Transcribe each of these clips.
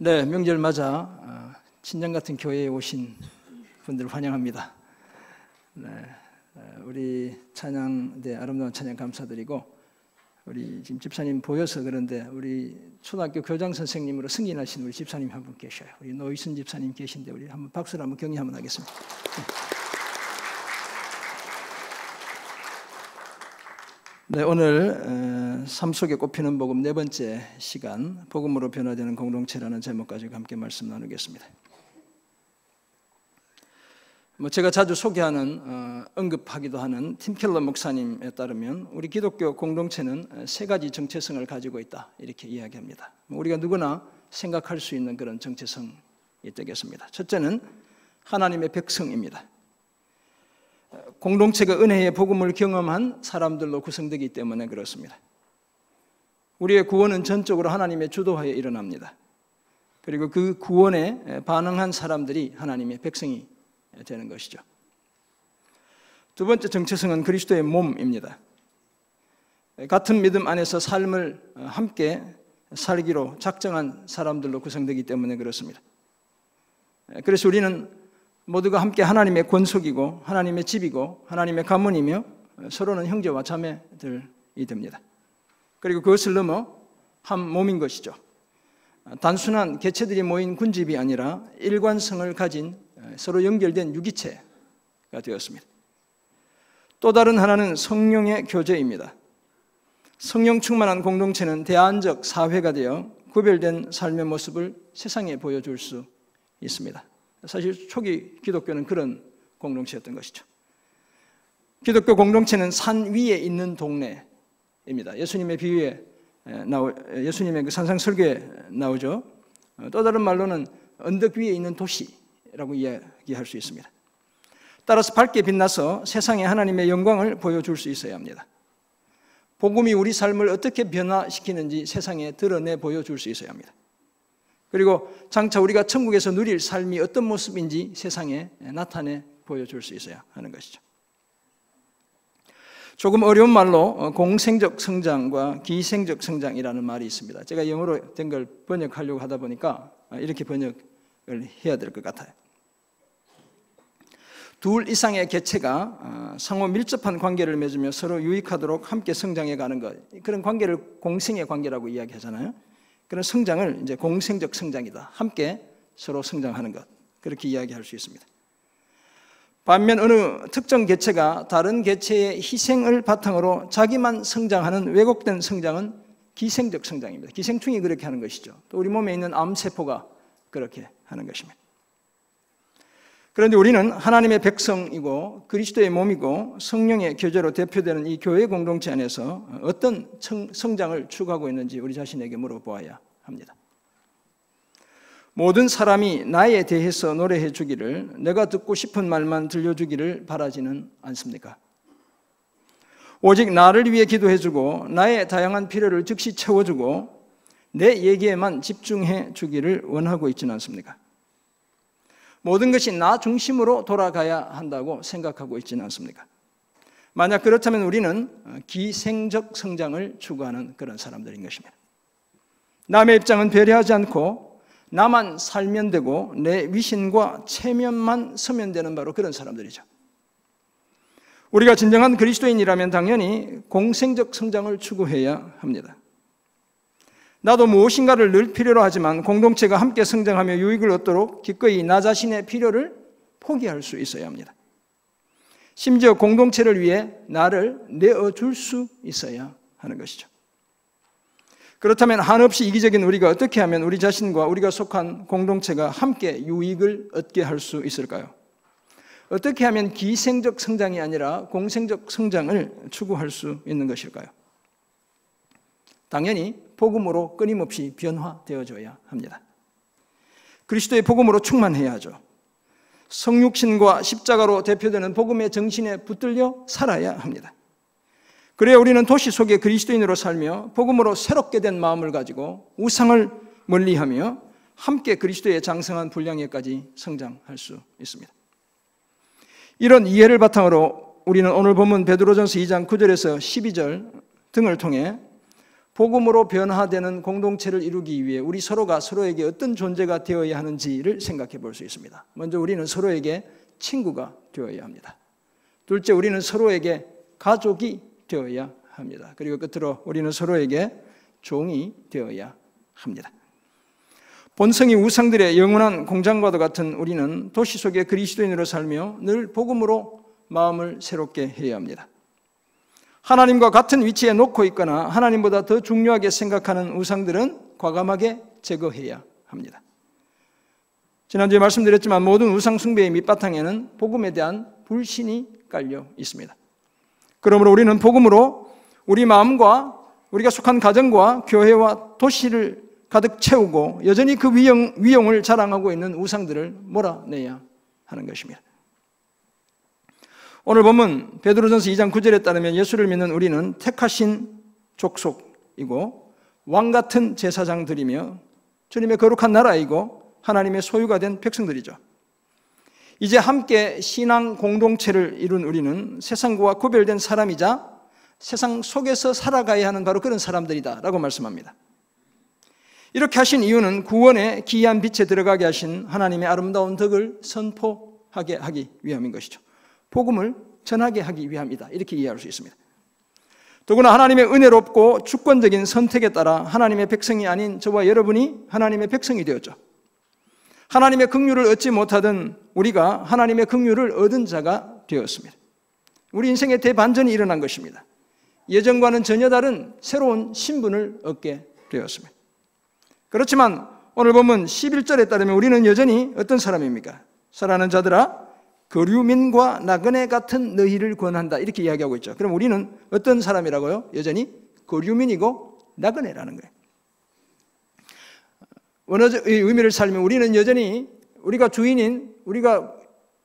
네, 명절 맞아 친정 같은 교회에 오신 분들 환영합니다. 네, 우리 찬양, 아름다운 찬양 감사드리고, 우리 지금 집사님 보여서 그런데 우리 초등학교 교장 선생님으로 승진하신 우리 집사님 한 분 계셔요. 우리 노희순 집사님 계신데 우리 한번 박수로 한번 격려 한번 하겠습니다. 네, 오늘 삶 속에 꼽히는 복음 네 번째 시간, 복음으로 변화되는 공동체라는 제목 가지고 함께 말씀 나누겠습니다. 제가 자주 소개하는, 언급하기도 하는 팀 켈러 목사님에 따르면 우리 기독교 공동체는 세 가지 정체성을 가지고 있다, 이렇게 이야기합니다. 우리가 누구나 생각할 수 있는 그런 정체성이 되겠습니다. 첫째는 하나님의 백성입니다. 공동체가 은혜의 복음을 경험한 사람들로 구성되기 때문에 그렇습니다. 우리의 구원은 전적으로 하나님의 주도하에 일어납니다. 그리고 그 구원에 반응한 사람들이 하나님의 백성이 되는 것이죠. 두 번째 정체성은 그리스도의 몸입니다. 같은 믿음 안에서 삶을 함께 살기로 작정한 사람들로 구성되기 때문에 그렇습니다. 그래서 우리는 모두가 함께 하나님의 권속이고 하나님의 집이고 하나님의 가문이며 서로는 형제와 자매들이 됩니다. 그리고 그것을 넘어 한 몸인 것이죠. 단순한 개체들이 모인 군집이 아니라 일관성을 가진 서로 연결된 유기체가 되었습니다. 또 다른 하나는 성령의 교제입니다. 성령 충만한 공동체는 대안적 사회가 되어 구별된 삶의 모습을 세상에 보여줄 수 있습니다. 사실 초기 기독교는 그런 공동체였던 것이죠. 기독교 공동체는 산 위에 있는 동네입니다. 예수님의 비유에 예수님의 그 산상설교에 나오죠. 또 다른 말로는 언덕 위에 있는 도시라고 이야기할 수 있습니다. 따라서 밝게 빛나서 세상에 하나님의 영광을 보여줄 수 있어야 합니다. 복음이 우리 삶을 어떻게 변화시키는지 세상에 드러내 보여줄 수 있어야 합니다. 그리고 장차 우리가 천국에서 누릴 삶이 어떤 모습인지 세상에 나타내 보여줄 수 있어야 하는 것이죠. 조금 어려운 말로 공생적 성장과 기생적 성장이라는 말이 있습니다. 제가 영어로 된 걸 번역하려고 하다 보니까 이렇게 번역을 해야 될 것 같아요. 둘 이상의 개체가 상호 밀접한 관계를 맺으며 서로 유익하도록 함께 성장해가는 것, 그런 관계를 공생의 관계라고 이야기하잖아요. 그런 성장을 이제 공생적 성장이다, 함께 서로 성장하는 것, 그렇게 이야기할 수 있습니다. 반면 어느 특정 개체가 다른 개체의 희생을 바탕으로 자기만 성장하는 왜곡된 성장은 기생적 성장입니다. 기생충이 그렇게 하는 것이죠. 또 우리 몸에 있는 암세포가 그렇게 하는 것입니다. 그런데 우리는 하나님의 백성이고 그리스도의 몸이고 성령의 교제로 대표되는 이 교회 공동체 안에서 어떤 성장을 추구하고 있는지 우리 자신에게 물어보아야 합니다. 모든 사람이 나에 대해서 노래해 주기를, 내가 듣고 싶은 말만 들려주기를 바라지는 않습니까? 오직 나를 위해 기도해 주고 나의 다양한 필요를 즉시 채워주고 내 얘기에만 집중해 주기를 원하고 있지는 않습니까? 모든 것이 나 중심으로 돌아가야 한다고 생각하고 있지는 않습니까? 만약 그렇다면 우리는 기생적 성장을 추구하는 그런 사람들인 것입니다. 남의 입장은 배려하지 않고 나만 살면 되고 내 위신과 체면만 서면 되는 바로 그런 사람들이죠. 우리가 진정한 그리스도인이라면 당연히 공생적 성장을 추구해야 합니다. 나도 무엇인가를 늘 필요로 하지만 공동체가 함께 성장하며 유익을 얻도록 기꺼이 나 자신의 필요를 포기할 수 있어야 합니다. 심지어 공동체를 위해 나를 내어줄 수 있어야 하는 것이죠. 그렇다면 한없이 이기적인 우리가 어떻게 하면 우리 자신과 우리가 속한 공동체가 함께 유익을 얻게 할 수 있을까요? 어떻게 하면 기생적 성장이 아니라 공생적 성장을 추구할 수 있는 것일까요? 당연히 복음으로 끊임없이 변화되어져야 합니다. 그리스도의 복음으로 충만해야 하죠. 성육신과 십자가로 대표되는 복음의 정신에 붙들려 살아야 합니다. 그래야 우리는 도시 속에 그리스도인으로 살며 복음으로 새롭게 된 마음을 가지고 우상을 멀리하며 함께 그리스도의 장성한 분량에까지 성장할 수 있습니다. 이런 이해를 바탕으로 우리는 오늘 본문 베드로전서 2장 9절에서 12절 등을 통해 복음으로 변화되는 공동체를 이루기 위해 우리 서로가 서로에게 어떤 존재가 되어야 하는지를 생각해 볼 수 있습니다. 먼저 우리는 서로에게 친구가 되어야 합니다. 둘째, 우리는 서로에게 가족이 되어야 합니다. 그리고 끝으로 우리는 서로에게 종이 되어야 합니다. 본성이 우상들의 영원한 공장과도 같은 우리는 도시 속의 그리스도인으로 살며 늘 복음으로 마음을 새롭게 해야 합니다. 하나님과 같은 위치에 놓고 있거나 하나님보다 더 중요하게 생각하는 우상들은 과감하게 제거해야 합니다. 지난주에 말씀드렸지만 모든 우상 숭배의 밑바탕에는 복음에 대한 불신이 깔려 있습니다. 그러므로 우리는 복음으로 우리 마음과 우리가 속한 가정과 교회와 도시를 가득 채우고 여전히 그 위용을 자랑하고 있는 우상들을 몰아내야 하는 것입니다. 오늘 본문 베드로전서 2장 9절에 따르면 예수를 믿는 우리는 택하신 족속이고 왕같은 제사장들이며 주님의 거룩한 나라이고 하나님의 소유가 된 백성들이죠. 이제 함께 신앙 공동체를 이룬 우리는 세상과 구별된 사람이자 세상 속에서 살아가야 하는 바로 그런 사람들이다 라고 말씀합니다. 이렇게 하신 이유는 구원의 기이한 빛에 들어가게 하신 하나님의 아름다운 덕을 선포하게 하기 위함인 것이죠. 복음을 전하게 하기 위함이다, 이렇게 이해할 수 있습니다. 더구나 하나님의 은혜롭고 주권적인 선택에 따라 하나님의 백성이 아닌 저와 여러분이 하나님의 백성이 되었죠. 하나님의 긍휼을 얻지 못하던 우리가 하나님의 긍휼을 얻은 자가 되었습니다. 우리 인생의 대반전이 일어난 것입니다. 예전과는 전혀 다른 새로운 신분을 얻게 되었습니다. 그렇지만 오늘 보면 11절에 따르면 우리는 여전히 어떤 사람입니까? 사랑하는 자들아, 거류민과 나그네 같은 너희를 권한다, 이렇게 이야기하고 있죠. 그럼 우리는 어떤 사람이라고요? 여전히 거류민이고 나그네라는 거예요. 원어의 의미를 살면 우리는 여전히 우리가 주인인, 우리가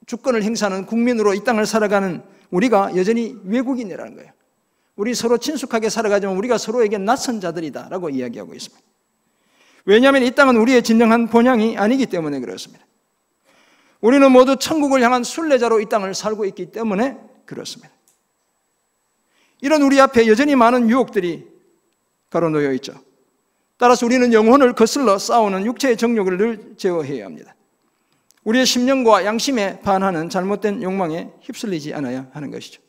주권을 행사하는 국민으로 이 땅을 살아가는 우리가 여전히 외국인이라는 거예요. 우리 서로 친숙하게 살아가지만 우리가 서로에게 낯선 자들이다 라고 이야기하고 있습니다. 왜냐하면 이 땅은 우리의 진정한 본향이 아니기 때문에 그렇습니다. 우리는 모두 천국을 향한 순례자로 이 땅을 살고 있기 때문에 그렇습니다. 이런 우리 앞에 여전히 많은 유혹들이 가로놓여 있죠. 따라서 우리는 영혼을 거슬러 싸우는 육체의 정욕을 늘 제어해야 합니다. 우리의 심령과 양심에 반하는 잘못된 욕망에 휩쓸리지 않아야 하는 것이죠.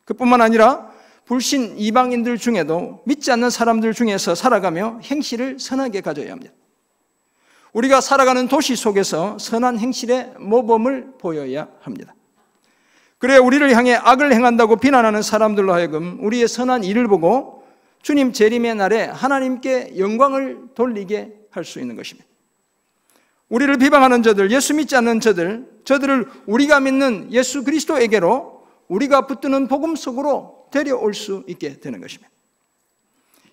그뿐만 아니라 불신 이방인들 중에도 믿지 않는 사람들 중에서 살아가며 행실을 선하게 가져야 합니다. 우리가 살아가는 도시 속에서 선한 행실의 모범을 보여야 합니다. 그래야 우리를 향해 악을 행한다고 비난하는 사람들로 하여금 우리의 선한 일을 보고 주님 재림의 날에 하나님께 영광을 돌리게 할 수 있는 것입니다. 우리를 비방하는 저들, 예수 믿지 않는 저들을 우리가 믿는 예수 그리스도에게로 우리가 붙드는 복음 속으로 데려올 수 있게 되는 것입니다.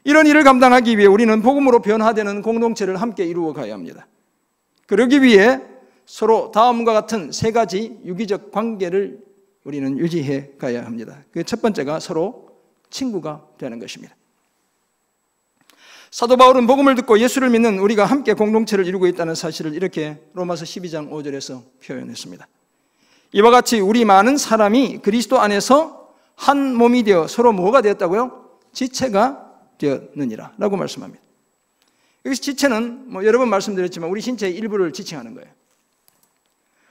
이런 일을 감당하기 위해 우리는 복음으로 변화되는 공동체를 함께 이루어 가야 합니다. 그러기 위해 서로 다음과 같은 세 가지 유기적 관계를 우리는 유지해 가야 합니다. 그 첫 번째가 서로 친구가 되는 것입니다. 사도 바울은 복음을 듣고 예수를 믿는 우리가 함께 공동체를 이루고 있다는 사실을 이렇게 로마서 12장 5절에서 표현했습니다. 이와 같이 우리 많은 사람이 그리스도 안에서 한 몸이 되어 서로 뭐가 되었다고요? 지체가 되었느니라 라고 말씀합니다. 여기서 지체는 여러 번 말씀드렸지만 우리 신체의 일부를 지칭하는 거예요.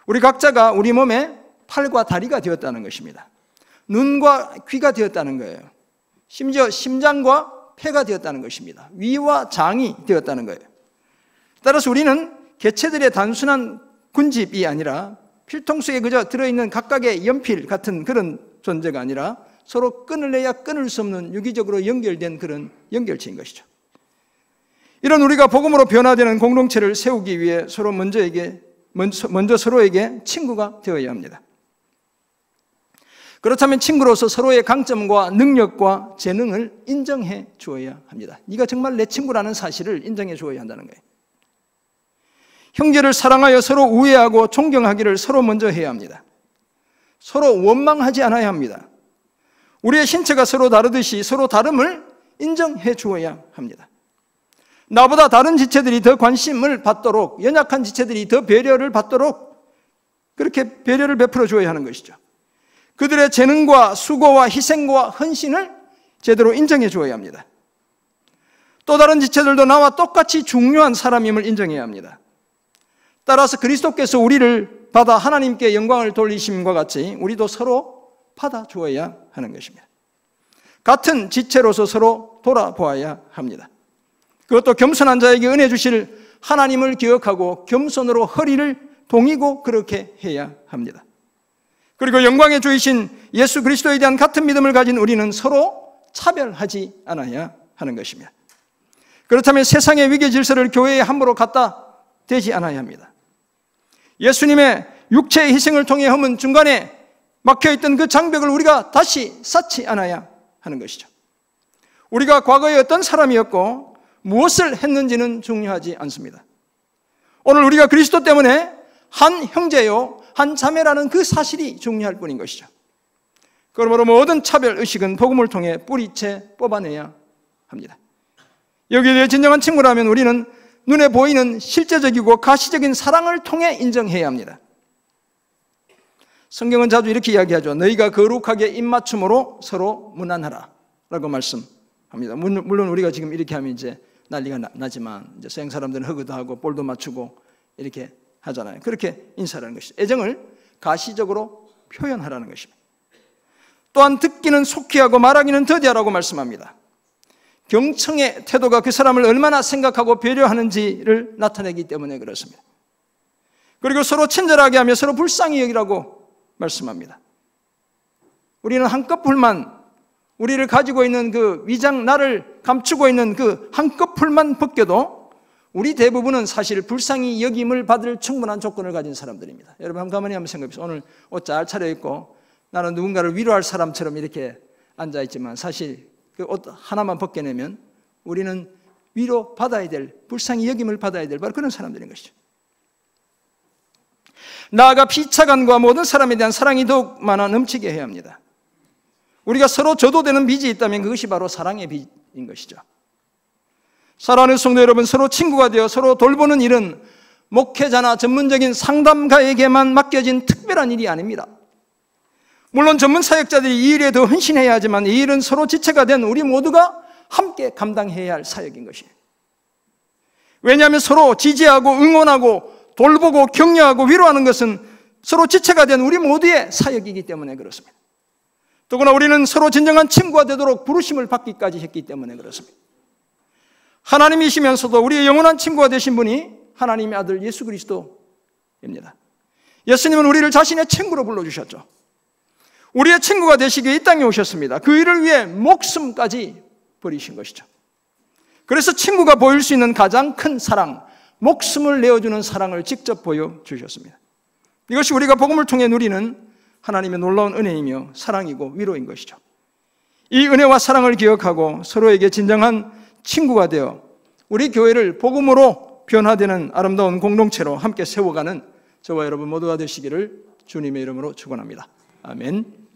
우리 각자가 우리 몸에 팔과 다리가 되었다는 것입니다. 눈과 귀가 되었다는 거예요. 심지어 심장과 폐가 되었다는 것입니다. 위와 장이 되었다는 거예요. 따라서 우리는 개체들의 단순한 군집이 아니라 필통수에 그저 들어있는 각각의 연필 같은 그런 존재가 아니라 서로 끊을래야 끊을 수 없는 유기적으로 연결된 그런 연결체인 것이죠. 이런 우리가 복음으로 변화되는 공동체를 세우기 위해 먼저 서로에게 친구가 되어야 합니다. 그렇다면 친구로서 서로의 강점과 능력과 재능을 인정해 주어야 합니다. 네가 정말 내 친구라는 사실을 인정해 주어야 한다는 거예요. 형제를 사랑하여 서로 우애하고 존경하기를 서로 먼저 해야 합니다. 서로 원망하지 않아야 합니다. 우리의 신체가 서로 다르듯이 서로 다름을 인정해 주어야 합니다. 나보다 다른 지체들이 더 관심을 받도록, 연약한 지체들이 더 배려를 받도록 그렇게 배려를 베풀어 주어야 하는 것이죠. 그들의 재능과 수고와 희생과 헌신을 제대로 인정해 주어야 합니다. 또 다른 지체들도 나와 똑같이 중요한 사람임을 인정해야 합니다. 따라서 그리스도께서 우리를 받아 하나님께 영광을 돌리심과 같이 우리도 서로 받아주어야 하는 것입니다. 같은 지체로서 서로 돌아보아야 합니다. 그것도 겸손한 자에게 은혜 주실 하나님을 기억하고 겸손으로 허리를 동이고 그렇게 해야 합니다. 그리고 영광의 주이신 예수 그리스도에 대한 같은 믿음을 가진 우리는 서로 차별하지 않아야 하는 것입니다. 그렇다면 세상의 위계 질서를 교회에 함부로 갖다 대지 않아야 합니다. 예수님의 육체의 희생을 통해 허문 중간에 막혀있던 그 장벽을 우리가 다시 쌓지 않아야 하는 것이죠. 우리가 과거에 어떤 사람이었고 무엇을 했는지는 중요하지 않습니다. 오늘 우리가 그리스도 때문에 한 형제요 한 자매라는 그 사실이 중요할 뿐인 것이죠. 그러므로 모든 차별의식은 복음을 통해 뿌리채 뽑아내야 합니다. 여기에 대해 진정한 친구라면 우리는 눈에 보이는 실제적이고 가시적인 사랑을 통해 인정해야 합니다. 성경은 자주 이렇게 이야기하죠. 너희가 거룩하게 입맞춤으로 서로 무난하라 라고 말씀합니다. 물론 우리가 지금 이렇게 하면 이제 난리가 나지만 이제 서양 사람들은 허그도 하고 볼도 맞추고 이렇게 하잖아요. 그렇게 인사하는 것이죠. 애정을 가시적으로 표현하라는 것입니다. 또한 듣기는 속히 하고 말하기는 더디하라고 말씀합니다. 경청의 태도가 그 사람을 얼마나 생각하고 배려하는지를 나타내기 때문에 그렇습니다. 그리고 서로 친절하게 하며 서로 불쌍히 여기라고 말씀합니다. 우리는 한꺼풀만 우리를 가지고 있는 그 위장 나를 감추고 있는 그 한꺼풀만 벗겨도 우리 대부분은 사실 불쌍히 여김을 받을 충분한 조건을 가진 사람들입니다. 여러분 한번 가만히 한번 생각해 보세요. 오늘 옷 잘 차려입고 나는 누군가를 위로할 사람처럼 이렇게 앉아있지만 사실 그 옷 하나만 벗겨내면 우리는 위로 받아야 될, 불쌍히 여김을 받아야 될 바로 그런 사람들인 것이죠. 나아가 피차간과 모든 사람에 대한 사랑이 더욱 많아 넘치게 해야 합니다. 우리가 서로 저도되는 빚이 있다면 그것이 바로 사랑의 빚인 것이죠. 사랑하는 성도 여러분, 서로 친구가 되어 서로 돌보는 일은 목회자나 전문적인 상담가에게만 맡겨진 특별한 일이 아닙니다. 물론 전문 사역자들이 이 일에 더 헌신해야 하지만 이 일은 서로 지체가 된 우리 모두가 함께 감당해야 할 사역인 것이에요. 왜냐하면 서로 지지하고 응원하고 돌보고 격려하고 위로하는 것은 서로 지체가 된 우리 모두의 사역이기 때문에 그렇습니다. 더구나 우리는 서로 진정한 친구가 되도록 부르심을 받기까지 했기 때문에 그렇습니다. 하나님이시면서도 우리의 영원한 친구가 되신 분이 하나님의 아들 예수 그리스도입니다. 예수님은 우리를 자신의 친구로 불러주셨죠. 우리의 친구가 되시기에 이 땅에 오셨습니다. 그 일을 위해 목숨까지 버리신 것이죠. 그래서 친구가 보일 수 있는 가장 큰 사랑, 목숨을 내어주는 사랑을 직접 보여주셨습니다. 이것이 우리가 복음을 통해 누리는 하나님의 놀라운 은혜이며 사랑이고 위로인 것이죠. 이 은혜와 사랑을 기억하고 서로에게 진정한 친구가 되어 우리 교회를 복음으로 변화되는 아름다운 공동체로 함께 세워가는 저와 여러분 모두가 되시기를 주님의 이름으로 축원합니다. 아멘.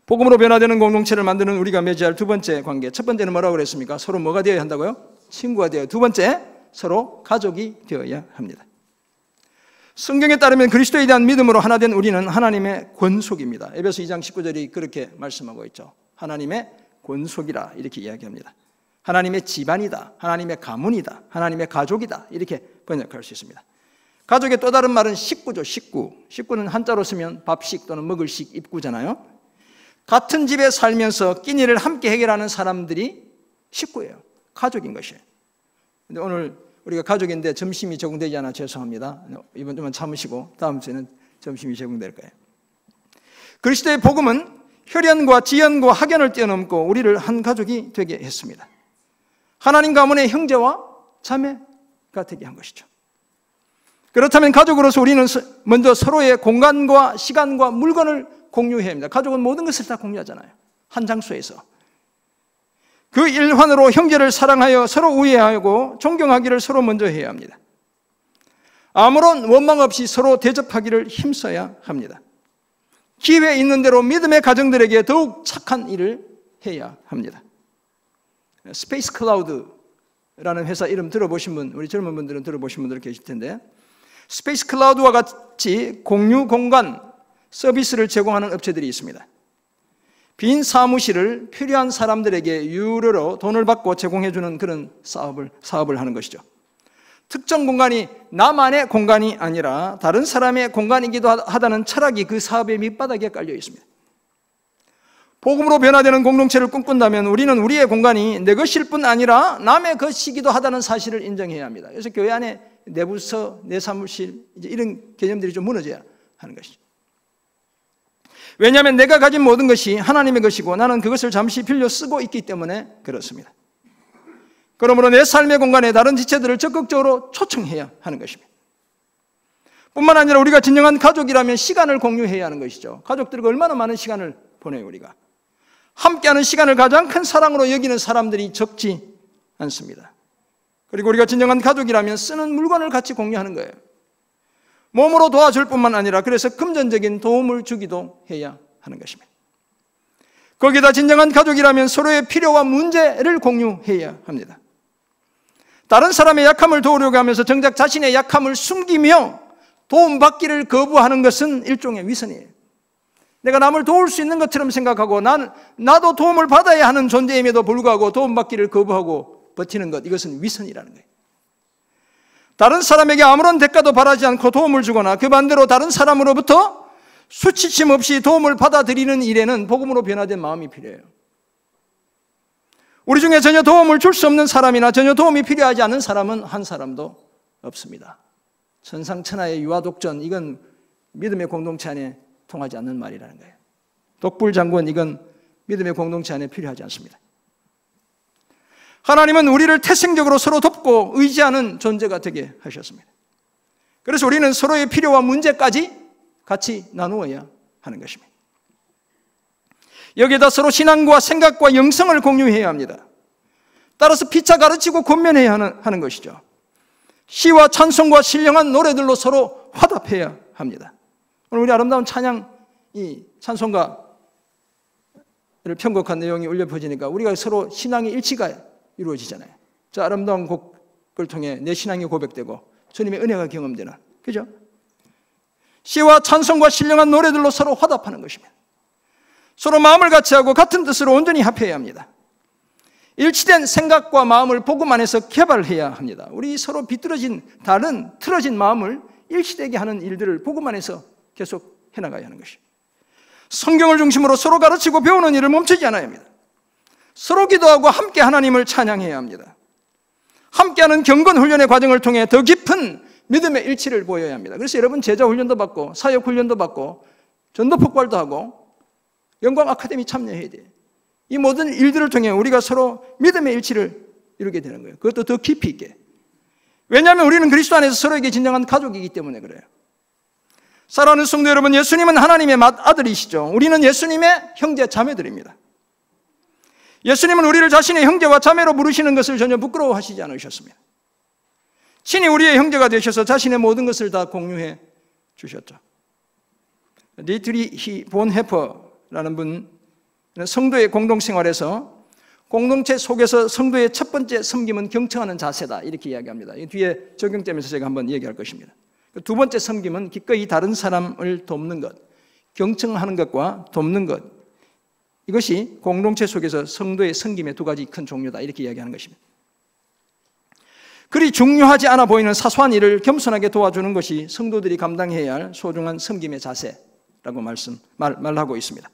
복음으로 변화되는 공동체를 만드는 우리가 맺어야 할 두 번째 관계. 첫 번째는 뭐라고 그랬습니까? 서로 뭐가 되어야 한다고요? 친구가 되어야. 두 번째, 서로 가족이 되어야 합니다. 성경에 따르면 그리스도에 대한 믿음으로 하나 된 우리는 하나님의 권속입니다. 에베소 2장 19절이 그렇게 말씀하고 있죠. 하나님의 권속이라 이렇게 이야기합니다. 하나님의 집안이다, 하나님의 가문이다, 하나님의 가족이다 이렇게 번역할 수 있습니다. 가족의 또 다른 말은 식구죠. 식구는 한자로 쓰면 밥식 또는 먹을식 입구잖아요. 같은 집에 살면서 끼니를 함께 해결하는 사람들이 식구예요. 가족인 것이에요. 근데 오늘 우리가 가족인데 점심이 제공되지 않아 죄송합니다. 이번 주만 참으시고 다음 주에는 점심이 제공될 거예요. 그리스도의 복음은 혈연과 지연과 학연을 뛰어넘고 우리를 한 가족이 되게 했습니다. 하나님 가문의 형제와 자매가 되게 한 것이죠. 그렇다면 가족으로서 우리는 먼저 서로의 공간과 시간과 물건을 공유해야 합니다. 가족은 모든 것을 다 공유하잖아요. 한 장소에서. 그 일환으로 형제를 사랑하여 서로 우애하고 존경하기를 서로 먼저 해야 합니다. 아무런 원망 없이 서로 대접하기를 힘써야 합니다. 기회 있는 대로 믿음의 가정들에게 더욱 착한 일을 해야 합니다. 스페이스 클라우드라는 회사 이름 들어보신 분, 우리 젊은 분들은 들어보신 분들 계실 텐데 스페이스 클라우드와 같이 공유 공간 서비스를 제공하는 업체들이 있습니다. 빈 사무실을 필요한 사람들에게 유료로 돈을 받고 제공해주는 그런 사업을 하는 것이죠. 특정 공간이 나만의 공간이 아니라 다른 사람의 공간이기도 하다는 철학이 그 사업의 밑바닥에 깔려 있습니다. 복음으로 변화되는 공동체를 꿈꾼다면 우리는 우리의 공간이 내 것일 뿐 아니라 남의 것이기도 하다는 사실을 인정해야 합니다. 그래서 교회 안에 내 부서, 내 사무실 이런 개념들이 좀 무너져야 하는 것이죠. 왜냐하면 내가 가진 모든 것이 하나님의 것이고 나는 그것을 잠시 빌려 쓰고 있기 때문에 그렇습니다. 그러므로 내 삶의 공간에 다른 지체들을 적극적으로 초청해야 하는 것입니다. 뿐만 아니라 우리가 진정한 가족이라면 시간을 공유해야 하는 것이죠. 가족들과 얼마나 많은 시간을 보내요 우리가. 함께하는 시간을 가장 큰 사랑으로 여기는 사람들이 적지 않습니다. 그리고 우리가 진정한 가족이라면 쓰는 물건을 같이 공유하는 거예요. 몸으로 도와줄 뿐만 아니라 그래서 금전적인 도움을 주기도 해야 하는 것입니다. 거기다 진정한 가족이라면 서로의 필요와 문제를 공유해야 합니다. 다른 사람의 약함을 도우려고 하면서 정작 자신의 약함을 숨기며 도움받기를 거부하는 것은 일종의 위선이에요. 내가 남을 도울 수 있는 것처럼 생각하고 나도 도움을 받아야 하는 존재임에도 불구하고 도움받기를 거부하고 버티는 것, 이것은 위선이라는 거예요. 다른 사람에게 아무런 대가도 바라지 않고 도움을 주거나 그 반대로 다른 사람으로부터 수치심 없이 도움을 받아들이는 일에는 복음으로 변화된 마음이 필요해요. 우리 중에 전혀 도움을 줄 수 없는 사람이나 전혀 도움이 필요하지 않은 사람은 한 사람도 없습니다. 천상천하의 유아독전, 이건 믿음의 공동체 안에 통하지 않는 말이라는 거예요. 독불장군, 이건 믿음의 공동체 안에 필요하지 않습니다. 하나님은 우리를 태생적으로 서로 돕고 의지하는 존재가 되게 하셨습니다. 그래서 우리는 서로의 필요와 문제까지 같이 나누어야 하는 것입니다. 여기에다 서로 신앙과 생각과 영성을 공유해야 합니다. 따라서 피차 가르치고 권면해야 하는 것이죠. 시와 찬송과 신령한 노래들로 서로 화답해야 합니다. 오늘 우리 아름다운 찬양, 이 찬송가를 편곡한 내용이 울려 퍼지니까 우리가 서로 신앙의 일치가 이루어지잖아요. 저 아름다운 곡을 통해 내 신앙이 고백되고 주님의 은혜가 경험되는, 그죠? 시와 찬송과 신령한 노래들로 서로 화답하는 것입니다. 서로 마음을 같이 하고 같은 뜻으로 온전히 합해야 합니다. 일치된 생각과 마음을 복음 안에서 개발해야 합니다. 우리 서로 비뚤어진 다른 틀어진 마음을 일치되게 하는 일들을 복음 안에서 계속 해나가야 하는 것이죠. 성경을 중심으로 서로 가르치고 배우는 일을 멈추지 않아야 합니다. 서로 기도하고 함께 하나님을 찬양해야 합니다. 함께하는 경건 훈련의 과정을 통해 더 깊은 믿음의 일치를 보여야 합니다. 그래서 여러분 제자 훈련도 받고 사역 훈련도 받고 전도 폭발도 하고 영광 아카데미 참여해야 돼요. 이 모든 일들을 통해 우리가 서로 믿음의 일치를 이루게 되는 거예요. 그것도 더 깊이 있게. 왜냐하면 우리는 그리스도 안에서 서로에게 진정한 가족이기 때문에 그래요. 사랑하는 성도 여러분, 예수님은 하나님의 맏아들이시죠. 우리는 예수님의 형제 자매들입니다. 예수님은 우리를 자신의 형제와 자매로 부르시는 것을 전혀 부끄러워하시지 않으셨습니다. 친히 우리의 형제가 되셔서 자신의 모든 것을 다 공유해 주셨죠. 디트리히 본헤퍼라는 분은 성도의 공동생활에서 공동체 속에서 성도의 첫 번째 섬김은 경청하는 자세다, 이렇게 이야기합니다. 이 뒤에 적용점에서 제가 한번 얘기할 것입니다. 두 번째 섬김은 기꺼이 다른 사람을 돕는 것, 경청하는 것과 돕는 것, 이것이 공동체 속에서 성도의 섬김의 두 가지 큰 종류다, 이렇게 이야기하는 것입니다. 그리 중요하지 않아 보이는 사소한 일을 겸손하게 도와주는 것이 성도들이 감당해야 할 소중한 섬김의 자세라고 말하고 있습니다.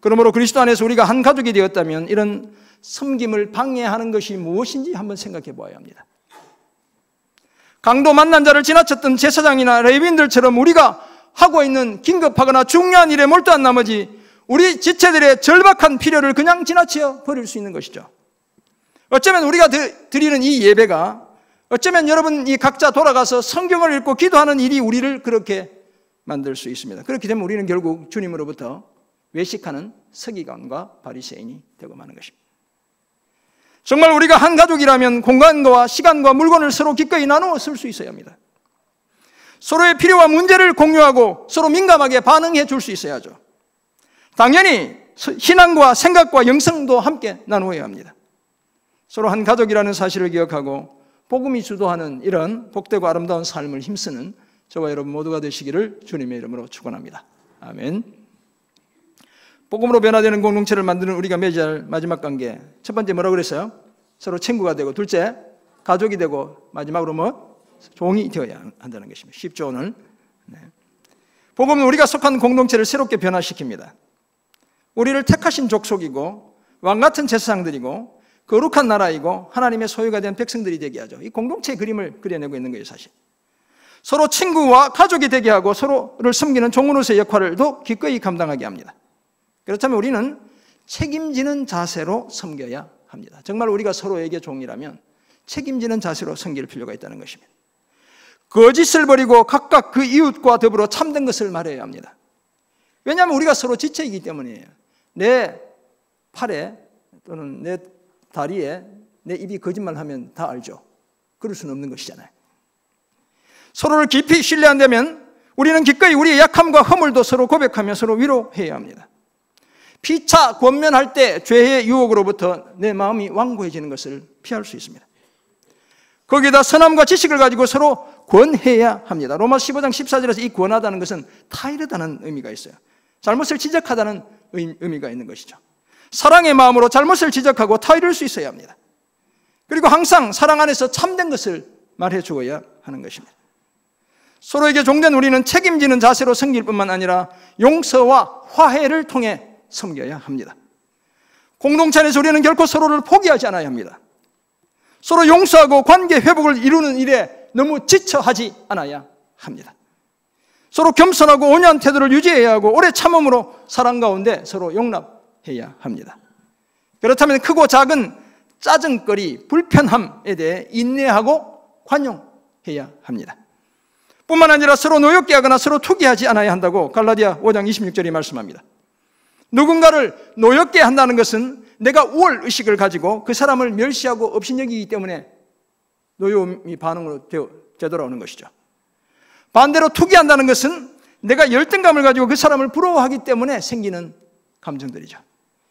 그러므로 그리스도 안에서 우리가 한 가족이 되었다면 이런 섬김을 방해하는 것이 무엇인지 한번 생각해 보아야 합니다. 강도 만난 자를 지나쳤던 제사장이나 레위인들처럼 우리가 하고 있는 긴급하거나 중요한 일에 몰두한 나머지 우리 지체들의 절박한 필요를 그냥 지나쳐 버릴 수 있는 것이죠. 어쩌면 우리가 드리는 이 예배가, 어쩌면 여러분이 각자 돌아가서 성경을 읽고 기도하는 일이 우리를 그렇게 만들 수 있습니다. 그렇게 되면 우리는 결국 주님으로부터 외식하는 서기관과 바리새인이 되고 마는 것입니다. 정말 우리가 한 가족이라면 공간과 시간과 물건을 서로 기꺼이 나누어 쓸 수 있어야 합니다. 서로의 필요와 문제를 공유하고 서로 민감하게 반응해 줄 수 있어야죠. 당연히 신앙과 생각과 영성도 함께 나누어야 합니다. 서로 한 가족이라는 사실을 기억하고 복음이 주도하는 이런 복되고 아름다운 삶을 힘쓰는 저와 여러분 모두가 되시기를 주님의 이름으로 축원합니다. 아멘. 복음으로 변화되는 공동체를 만드는 우리가 맺어야 할 마지막 관계. 첫 번째 뭐라고 그랬어요? 서로 친구가 되고, 둘째 가족이 되고, 마지막으로 뭐? 종이 되어야 한다는 것입니다. 쉽죠 오늘? 네. 복음은 우리가 속한 공동체를 새롭게 변화시킵니다. 우리를 택하신 족속이고 왕같은 제사장들이고 거룩한 나라이고 하나님의 소유가 된 백성들이 되게 하죠. 이 공동체의 그림을 그려내고 있는 거예요. 사실 서로 친구와 가족이 되게 하고 서로를 섬기는 종으로서의 역할을도 기꺼이 감당하게 합니다. 그렇다면 우리는 책임지는 자세로 섬겨야 합니다. 정말 우리가 서로에게 종이라면 책임지는 자세로 섬길 필요가 있다는 것입니다. 거짓을 버리고 각각 그 이웃과 더불어 참된 것을 말해야 합니다. 왜냐하면 우리가 서로 지체이기 때문이에요. 내 팔에 또는 내 다리에 내 입이 거짓말하면 다 알죠. 그럴 수는 없는 것이잖아요. 서로를 깊이 신뢰한다면 우리는 기꺼이 우리의 약함과 허물도 서로 고백하며 서로 위로해야 합니다. 피차 권면할 때 죄의 유혹으로부터 내 마음이 완고해지는 것을 피할 수 있습니다. 거기에다 선함과 지식을 가지고 서로 권해야 합니다. 로마서 15장 14절에서 이 권하다는 것은 타이르다는 의미가 있어요. 잘못을 지적하다는 의미가 있는 것이죠. 사랑의 마음으로 잘못을 지적하고 타이를 수 있어야 합니다. 그리고 항상 사랑 안에서 참된 것을 말해 주어야 하는 것입니다. 서로에게 종된 우리는 책임지는 자세로 섬길 뿐만 아니라 용서와 화해를 통해 섬겨야 합니다. 공동체 안에서 우리는 결코 서로를 포기하지 않아야 합니다. 서로 용서하고 관계 회복을 이루는 일에 너무 지쳐하지 않아야 합니다. 서로 겸손하고 온유한 태도를 유지해야 하고 오래 참음으로 사랑 가운데 서로 용납해야 합니다. 그렇다면 크고 작은 짜증거리, 불편함에 대해 인내하고 관용해야 합니다. 뿐만 아니라 서로 노엽게 하거나 서로 투기하지 않아야 한다고 갈라디아 5장 26절이 말씀합니다. 누군가를 노엽게 한다는 것은 내가 우월의식을 가지고 그 사람을 멸시하고 업신여기기 때문에 노여움이 반응으로 되돌아오는 것이죠. 반대로 투기한다는 것은 내가 열등감을 가지고 그 사람을 부러워하기 때문에 생기는 감정들이죠.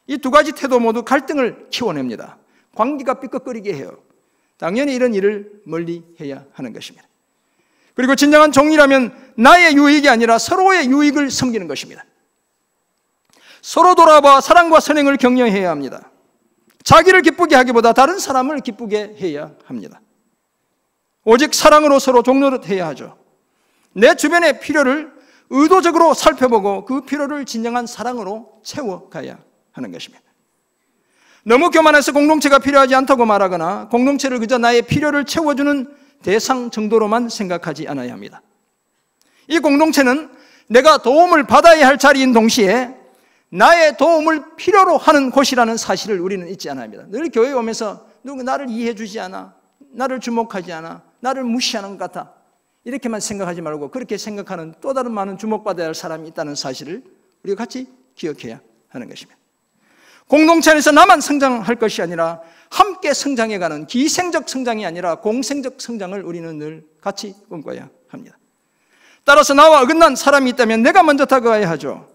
이 두 가지 태도 모두 갈등을 키워냅니다. 관계가 삐걱거리게 해요. 당연히 이런 일을 멀리해야 하는 것입니다. 그리고 진정한 종이라면 나의 유익이 아니라 서로의 유익을 섬기는 것입니다. 서로 돌아봐 사랑과 선행을 격려해야 합니다. 자기를 기쁘게 하기보다 다른 사람을 기쁘게 해야 합니다. 오직 사랑으로 서로 종노릇해야 하죠. 내 주변의 필요를 의도적으로 살펴보고 그 필요를 진정한 사랑으로 채워가야 하는 것입니다. 너무 교만해서 공동체가 필요하지 않다고 말하거나 공동체를 그저 나의 필요를 채워주는 대상 정도로만 생각하지 않아야 합니다. 이 공동체는 내가 도움을 받아야 할 자리인 동시에 나의 도움을 필요로 하는 곳이라는 사실을 우리는 잊지 않아야 합니다. 늘 교회에 오면서 누가 나를 이해해 주지 않아, 나를 주목하지 않아, 나를 무시하는 것 같아, 이렇게만 생각하지 말고 그렇게 생각하는 또 다른 많은 주목받아야 할 사람이 있다는 사실을 우리가 같이 기억해야 하는 것입니다. 공동체 안에서 나만 성장할 것이 아니라 함께 성장해가는 기생적 성장이 아니라 공생적 성장을 우리는 늘 같이 꿈꿔야 합니다. 따라서 나와 어긋난 사람이 있다면 내가 먼저 다가가야 하죠.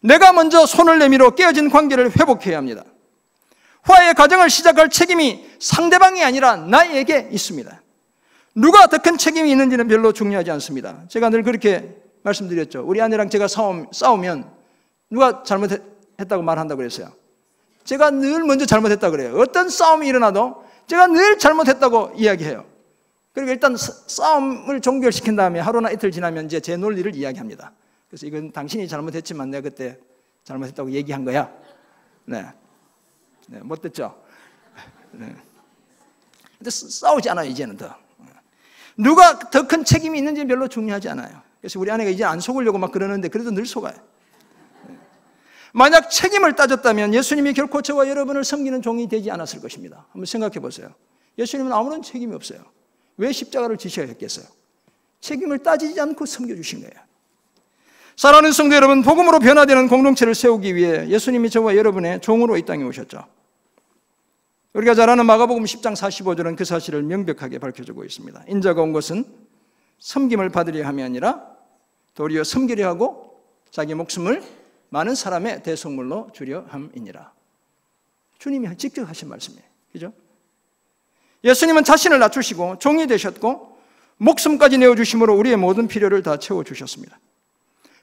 내가 먼저 손을 내밀어 깨어진 관계를 회복해야 합니다. 화해의 과정을 시작할 책임이 상대방이 아니라 나에게 있습니다. 누가 더 큰 책임이 있는지는 별로 중요하지 않습니다. 제가 늘 그렇게 말씀드렸죠. 우리 아내랑 제가 싸우면 누가 잘못했다고 말한다고 그랬어요. 제가 늘 먼저 잘못했다고 그래요. 어떤 싸움이 일어나도 제가 늘 잘못했다고 이야기해요. 그리고 일단 싸움을 종결시킨 다음에 하루나 이틀 지나면 이제 제 논리를 이야기합니다. 그래서 이건 당신이 잘못했지만 내가 그때 잘못했다고 얘기한 거야. 네, 못 듣죠? 네. 근데 싸우지 않아요, 이제는 더. 누가 더 큰 책임이 있는지는 별로 중요하지 않아요. 그래서 우리 아내가 이제 안 속으려고 막 그러는데 그래도 늘 속아요. 만약 책임을 따졌다면 예수님이 결코 저와 여러분을 섬기는 종이 되지 않았을 것입니다. 한번 생각해 보세요. 예수님은 아무런 책임이 없어요. 왜 십자가를 지셔야 했겠어요? 책임을 따지지 않고 섬겨주신 거예요. 사랑하는 성도 여러분, 복음으로 변화되는 공동체를 세우기 위해 예수님이 저와 여러분의 종으로 이 땅에 오셨죠. 우리가 잘 아는 마가복음 10장 45절은 그 사실을 명백하게 밝혀주고 있습니다. 인자가 온 것은 섬김을 받으려 함이 아니라 도리어 섬기려 하고 자기 목숨을 많은 사람의 대속물로 주려 함이니라. 주님이 직접 하신 말씀이에요. 그죠? 예수님은 자신을 낮추시고 종이 되셨고 목숨까지 내어주심으로 우리의 모든 필요를 다 채워주셨습니다.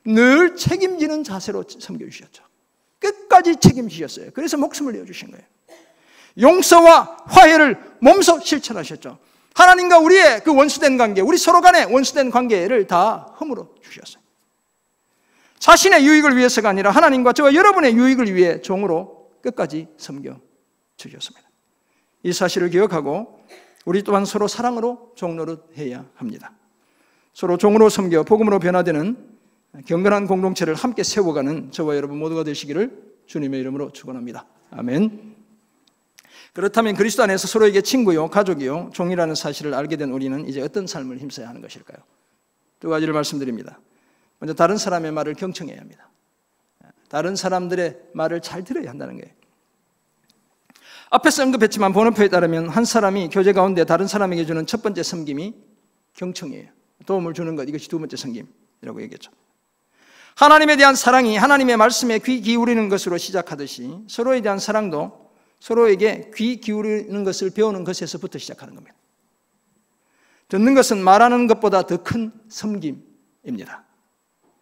늘 책임지는 자세로 섬겨주셨죠. 끝까지 책임지셨어요. 그래서 목숨을 내어주신 거예요. 용서와 화해를 몸소 실천하셨죠. 하나님과 우리의 그 원수된 관계, 우리 서로 간의 원수된 관계를 다 허물어 주셨어요. 자신의 유익을 위해서가 아니라 하나님과 저와 여러분의 유익을 위해 종으로 끝까지 섬겨 주셨습니다. 이 사실을 기억하고 우리 또한 서로 사랑으로 종노릇해야 합니다. 서로 종으로 섬겨 복음으로 변화되는 경건한 공동체를 함께 세워가는 저와 여러분 모두가 되시기를 주님의 이름으로 축원합니다. 아멘. 그렇다면 그리스도 안에서 서로에게 친구요, 가족이요, 종이라는 사실을 알게 된 우리는 이제 어떤 삶을 힘써야 하는 것일까요? 두 가지를 말씀드립니다. 먼저 다른 사람의 말을 경청해야 합니다. 다른 사람들의 말을 잘 들어야 한다는 거예요. 앞에서 언급했지만 번호표에 따르면 한 사람이 교제 가운데 다른 사람에게 주는 첫 번째 섬김이 경청이에요. 도움을 주는 것, 이것이 두 번째 섬김이라고 얘기했죠. 하나님에 대한 사랑이 하나님의 말씀에 귀 기울이는 것으로 시작하듯이 서로에 대한 사랑도 서로에게 귀 기울이는 것을 배우는 것에서부터 시작하는 겁니다. 듣는 것은 말하는 것보다 더 큰 섬김입니다.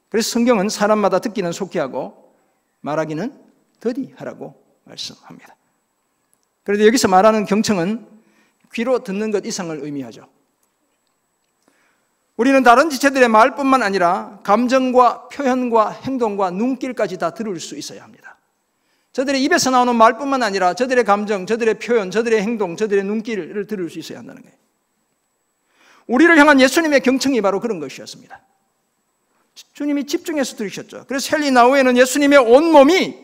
그래서 성경은 사람마다 듣기는 속히 하고 말하기는 더디하라고 말씀합니다. 그런데 여기서 말하는 경청은 귀로 듣는 것 이상을 의미하죠. 우리는 다른 지체들의 말뿐만 아니라 감정과 표현과 행동과 눈길까지 다 들을 수 있어야 합니다. 저들의 입에서 나오는 말뿐만 아니라 저들의 감정, 저들의 표현, 저들의 행동, 저들의 눈길을 들을 수 있어야 한다는 거예요. 우리를 향한 예수님의 경청이 바로 그런 것이었습니다. 주님이 집중해서 들으셨죠. 그래서 헨리 나우에는 예수님의 온몸이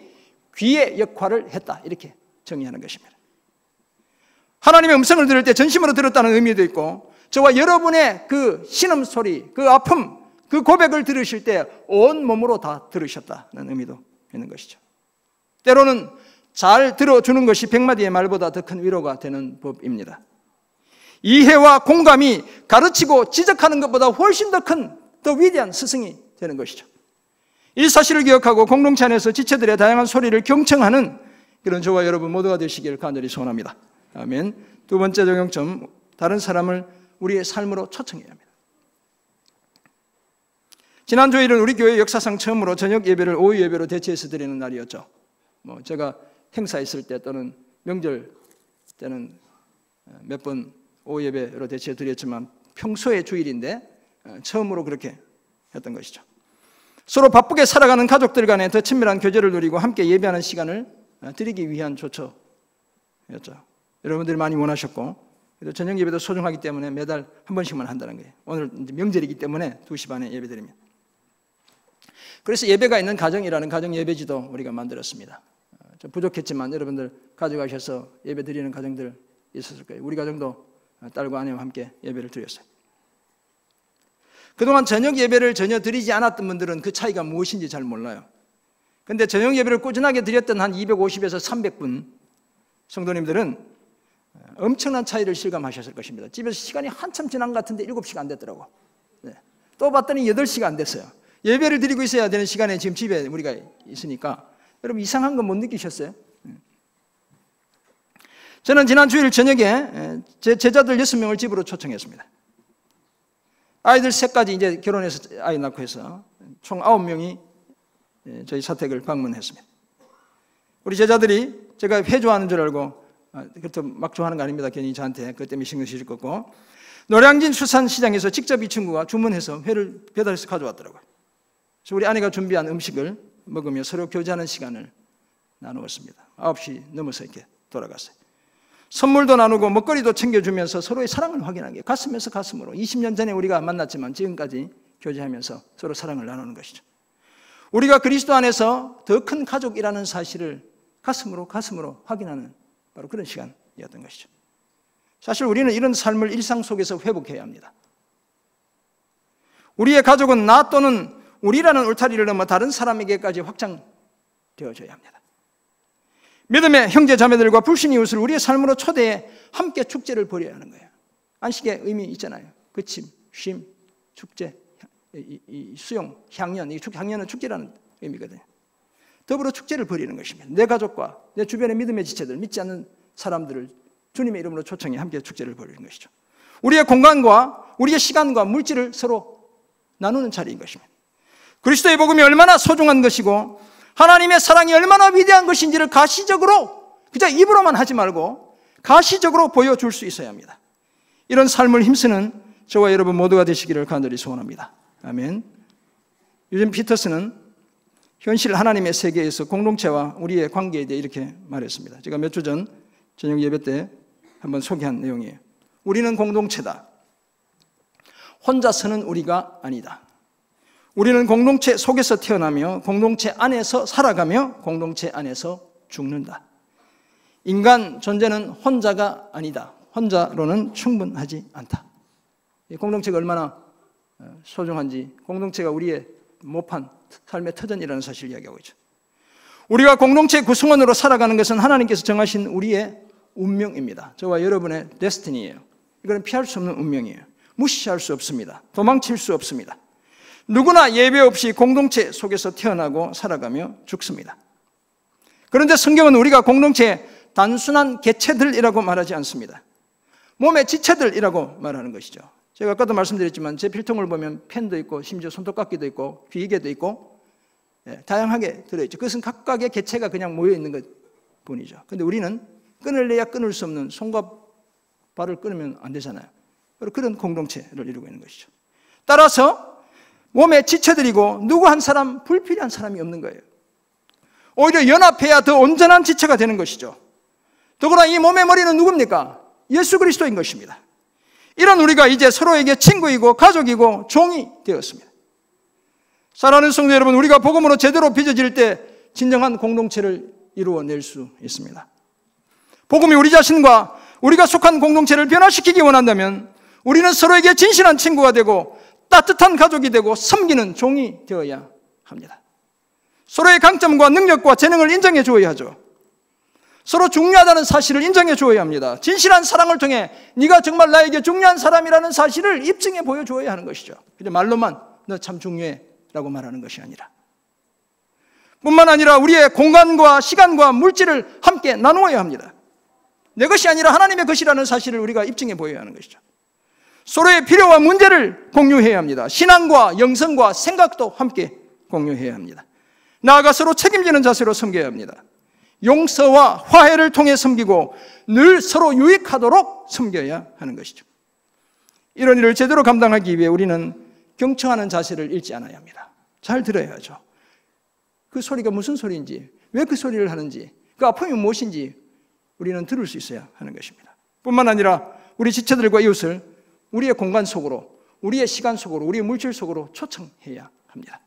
귀의 역할을 했다, 이렇게 정의하는 것입니다. 하나님의 음성을 들을 때 전심으로 들었다는 의미도 있고, 저와 여러분의 그 신음소리, 그 아픔, 그 고백을 들으실 때 온몸으로 다 들으셨다는 의미도 있는 것이죠. 때로는 잘 들어주는 것이 100마디의 말보다 더 큰 위로가 되는 법입니다. 이해와 공감이 가르치고 지적하는 것보다 훨씬 더 큰, 더 위대한 스승이 되는 것이죠. 이 사실을 기억하고 공동체 안에서 지체들의 다양한 소리를 경청하는 그런 저와 여러분 모두가 되시길 간절히 소원합니다. 아멘. 두 번째 적용점, 다른 사람을 우리의 삶으로 초청해야 합니다. 지난 주일은 우리 교회 역사상 처음으로 저녁 예배를 오후 예배로 대체해서 드리는 날이었죠. 제가 행사 있을 때 또는 명절 때는 몇 번 오후 예배로 대체해 드렸지만 평소의 주일인데 처음으로 그렇게 했던 것이죠. 서로 바쁘게 살아가는 가족들 간에 더 친밀한 교제를 누리고 함께 예배하는 시간을 드리기 위한 조처였죠. 여러분들이 많이 원하셨고, 저녁 예배도 소중하기 때문에 매달 한 번씩만 한다는 거예요. 오늘 명절이기 때문에 2시 반에 예배드립니다. 그래서 예배가 있는 가정이라는 가정 예배지도 우리가 만들었습니다. 좀 부족했지만 여러분들 가져가셔서 예배 드리는 가정들 있었을 거예요. 우리 가정도 딸과 아내와 함께 예배를 드렸어요. 그동안 저녁 예배를 전혀 드리지 않았던 분들은 그 차이가 무엇인지 잘 몰라요. 그런데 저녁 예배를 꾸준하게 드렸던 한 250에서 300분 성도님들은 엄청난 차이를 실감하셨을 것입니다. 집에서 시간이 한참 지난 것 같은데 7시가 안 됐더라고. 또 봤더니 8시가 안 됐어요. 예배를 드리고 있어야 되는 시간에 지금 집에 우리가 있으니까 여러분 이상한 거 못 느끼셨어요? 저는 지난 주일 저녁에 제 제자들 6명을 집으로 초청했습니다. 아이들 셋까지 이제 결혼해서 아이 낳고 해서 총 9명이 저희 사택을 방문했습니다. 우리 제자들이 제가 회 좋아하는 줄 알고, 그것도 막 좋아하는 거 아닙니다. 괜히 저한테 그것 때문에 신경 쓰실 거고, 노량진 수산시장에서 직접 이 친구가 주문해서 회를 배달해서 가져왔더라고요. 그래서 우리 아내가 준비한 음식을 먹으며 서로 교제하는 시간을 나누었습니다. 9시 넘어서 이렇게 돌아갔어요. 선물도 나누고 먹거리도 챙겨주면서 서로의 사랑을 확인하게, 가슴에서 가슴으로 20년 전에 우리가 만났지만 지금까지 교제하면서 서로 사랑을 나누는 것이죠. 우리가 그리스도 안에서 더 큰 가족이라는 사실을 가슴으로 확인하는 바로 그런 시간이었던 것이죠. 사실 우리는 이런 삶을 일상 속에서 회복해야 합니다. 우리의 가족은 나 또는 우리라는 울타리를 넘어 다른 사람에게까지 확장되어져야 합니다. 믿음의 형제 자매들과 불신 이웃을 우리의 삶으로 초대해 함께 축제를 벌여야 하는 거예요. 안식의 의미 있잖아요. 그침, 쉼, 축제, 수용, 향연. 향연은 축제라는 의미거든요. 더불어 축제를 벌이는 것입니다. 내 가족과 내 주변의 믿음의 지체들, 믿지 않는 사람들을 주님의 이름으로 초청해 함께 축제를 벌이는 것이죠. 우리의 공간과 우리의 시간과 물질을 서로 나누는 자리인 것입니다. 그리스도의 복음이 얼마나 소중한 것이고 하나님의 사랑이 얼마나 위대한 것인지를 가시적으로, 그저 입으로만 하지 말고 가시적으로 보여줄 수 있어야 합니다. 이런 삶을 힘쓰는 저와 여러분 모두가 되시기를 간절히 소원합니다. 아멘. 유진 피터스는 현실 하나님의 세계에서 공동체와 우리의 관계에 대해 이렇게 말했습니다. 제가 몇 주 전 저녁 예배 때 한번 소개한 내용이에요. 우리는 공동체다. 혼자서는 우리가 아니다. 우리는 공동체 속에서 태어나며 공동체 안에서 살아가며 공동체 안에서 죽는다. 인간 존재는 혼자가 아니다. 혼자로는 충분하지 않다. 공동체가 얼마나 소중한지, 공동체가 우리의 모판, 삶의 터전이라는 사실을 이야기하고 있죠. 우리가 공동체 구성원으로 살아가는 것은 하나님께서 정하신 우리의 운명입니다. 저와 여러분의 데스티니예요. 이거는 피할 수 없는 운명이에요. 무시할 수 없습니다. 도망칠 수 없습니다. 누구나 예외 없이 공동체 속에서 태어나고 살아가며 죽습니다. 그런데 성경은 우리가 공동체의 단순한 개체들이라고 말하지 않습니다. 몸의 지체들이라고 말하는 것이죠. 제가 아까도 말씀드렸지만 제 필통을 보면 펜도 있고 심지어 손톱깎이도 있고 귀이개도 있고 다양하게 들어있죠. 그것은 각각의 개체가 그냥 모여있는 것 뿐이죠. 그런데 우리는 끊을래야 끊을 수 없는, 손과 발을 끊으면 안 되잖아요. 그런 공동체를 이루고 있는 것이죠. 따라서 몸의 지체들이고 누구 한 사람 불필요한 사람이 없는 거예요. 오히려 연합해야 더 온전한 지체가 되는 것이죠. 더구나 이 몸의 머리는 누굽니까? 예수 그리스도인 것입니다. 이런 우리가 이제 서로에게 친구이고 가족이고 종이 되었습니다. 사랑하는 성도 여러분, 우리가 복음으로 제대로 빚어질 때 진정한 공동체를 이루어낼 수 있습니다. 복음이 우리 자신과 우리가 속한 공동체를 변화시키기 원한다면 우리는 서로에게 진실한 친구가 되고 따뜻한 가족이 되고 섬기는 종이 되어야 합니다. 서로의 강점과 능력과 재능을 인정해 주어야 하죠. 서로 중요하다는 사실을 인정해 주어야 합니다. 진실한 사랑을 통해 네가 정말 나에게 중요한 사람이라는 사실을 입증해 보여주어야 하는 것이죠. 그냥 말로만 너 참 중요해 라고 말하는 것이 아니라, 뿐만 아니라 우리의 공간과 시간과 물질을 함께 나누어야 합니다. 내 것이 아니라 하나님의 것이라는 사실을 우리가 입증해 보여야 하는 것이죠. 서로의 필요와 문제를 공유해야 합니다. 신앙과 영성과 생각도 함께 공유해야 합니다. 나아가 서로 책임지는 자세로 섬겨야 합니다. 용서와 화해를 통해 섬기고 늘 서로 유익하도록 섬겨야 하는 것이죠. 이런 일을 제대로 감당하기 위해 우리는 경청하는 자세를 잃지 않아야 합니다. 잘 들어야죠. 그 소리가 무슨 소리인지, 왜 그 소리를 하는지, 그 아픔이 무엇인지 우리는 들을 수 있어야 하는 것입니다. 뿐만 아니라 우리 지체들과 이웃을 우리의 공간 속으로, 우리의 시간 속으로, 우리의 물질 속으로 초청해야 합니다.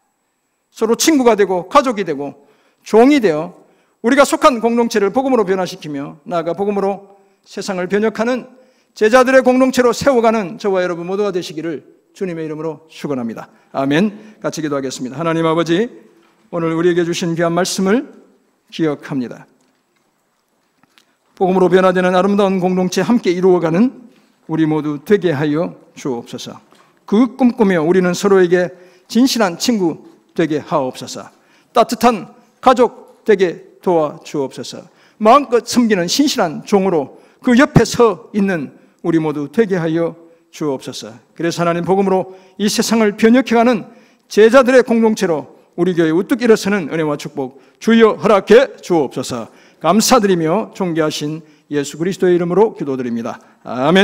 서로 친구가 되고 가족이 되고 종이 되어 우리가 속한 공동체를 복음으로 변화시키며 나아가 복음으로 세상을 변혁하는 제자들의 공동체로 세워가는 저와 여러분 모두가 되시기를 주님의 이름으로 축원합니다. 아멘. 같이 기도하겠습니다. 하나님 아버지, 오늘 우리에게 주신 귀한 말씀을 기억합니다. 복음으로 변화되는 아름다운 공동체 함께 이루어가는 우리 모두 되게 하여 주옵소서. 그 꿈꾸며 우리는 서로에게 진실한 친구 되게 하옵소서. 따뜻한 가족 되게 도와주옵소서. 마음껏 섬기는 신실한 종으로 그 옆에 서 있는 우리 모두 되게 하여 주옵소서. 그래서 하나님 복음으로 이 세상을 변혁해가는 제자들의 공동체로 우리 교회 우뚝 일어서는 은혜와 축복 주여 허락해 주옵소서. 감사드리며 존귀하신 예수 그리스도의 이름으로 기도드립니다. 아멘.